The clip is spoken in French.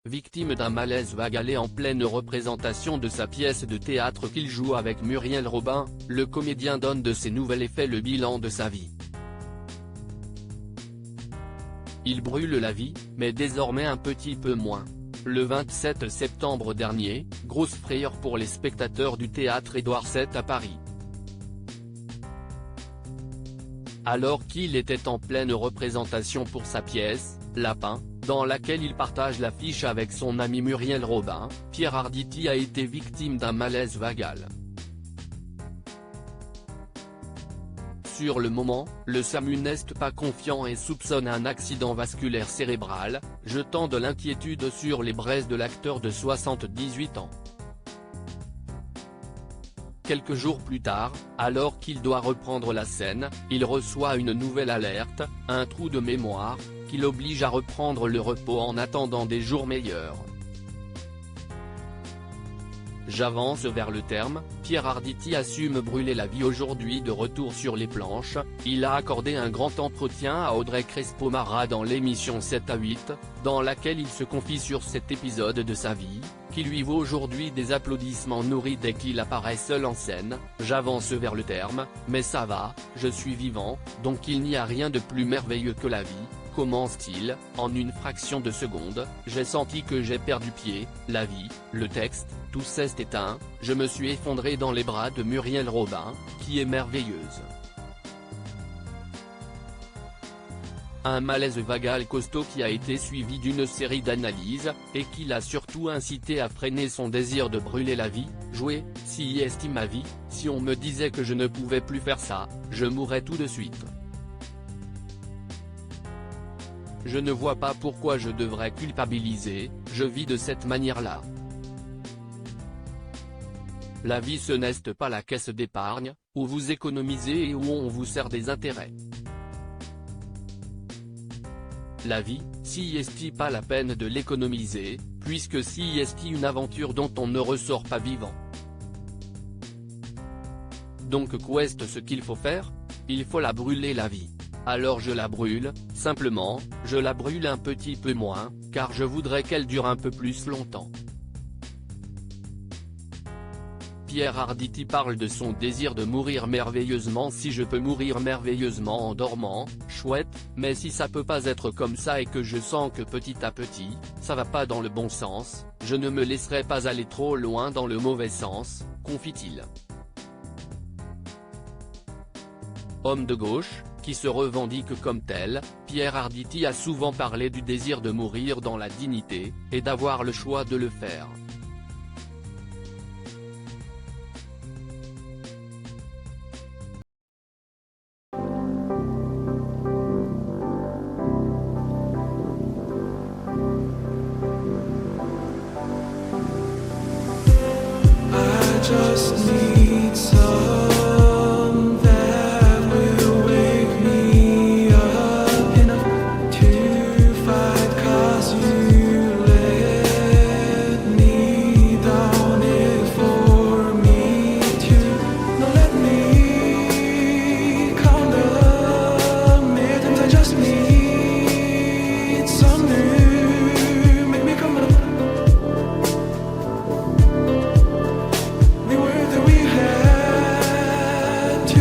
victime d'un malaise vagal en pleine représentation de sa pièce de théâtre qu'il joue avec Muriel Robin, le comédien donne de ses nouvelles et fait le bilan de sa vie. Il brûle la vie, mais désormais un petit peu moins. Le 27 septembre dernier, grosse frayeur pour les spectateurs du théâtre Édouard VII à Paris. Alors qu'il était en pleine représentation pour sa pièce, Lapin, dans laquelle il partage l'affiche avec son ami Muriel Robin, Pierre Arditi a été victime d'un malaise vagal. Sur le moment, le SAMU n'est pas confiant et soupçonne un accident vasculaire cérébral, jetant de l'inquiétude sur les braises de l'acteur de 78 ans. Quelques jours plus tard, alors qu'il doit reprendre la scène, il reçoit une nouvelle alerte, un trou de mémoire, qui l'oblige à reprendre le repos en attendant des jours meilleurs. J'avance vers le terme, Pierre Arditi assume brûler la vie aujourd'hui. De retour sur les planches, il a accordé un grand entretien à Audrey Crespo-Mara dans l'émission 7 à 8, dans laquelle il se confie sur cet épisode de sa vie, qui lui vaut aujourd'hui des applaudissements nourris dès qu'il apparaît seul en scène. J'avance vers le terme, mais ça va, je suis vivant, donc il n'y a rien de plus merveilleux que la vie. Commence-t-il, en une fraction de seconde, j'ai senti que j'ai perdu pied, la vie, le texte, tout s'est éteint, je me suis effondré dans les bras de Muriel Robin, qui est merveilleuse. Un malaise vagal costaud qui a été suivi d'une série d'analyses, et qui l'a surtout incité à freiner son désir de brûler la vie, jouer, si est ma vie, si on me disait que je ne pouvais plus faire ça, je mourrais tout de suite. Je ne vois pas pourquoi je devrais culpabiliser, je vis de cette manière-là. La vie ce n'est pas la caisse d'épargne, où vous économisez et où on vous sert des intérêts. La vie, si est pas la peine de l'économiser, puisque si est une aventure dont on ne ressort pas vivant. Donc qu'est ce qu'il faut faire? Il faut la brûler la vie. Alors je la brûle, simplement, je la brûle un petit peu moins, car je voudrais qu'elle dure un peu plus longtemps. Pierre Arditi parle de son désir de mourir merveilleusement. Si je peux mourir merveilleusement en dormant, chouette, mais si ça peut pas être comme ça et que je sens que petit à petit, ça va pas dans le bon sens, je ne me laisserai pas aller trop loin dans le mauvais sens, confie-t-il. Homme de gauche, qui se revendique comme tel, Pierre Arditi a souvent parlé du désir de mourir dans la dignité, et d'avoir le choix de le faire. Just need some that will wake me up enough to fight, 'cause you let me down it for me to not let me count the minutes. I just need some new, make me come up. We were that we had to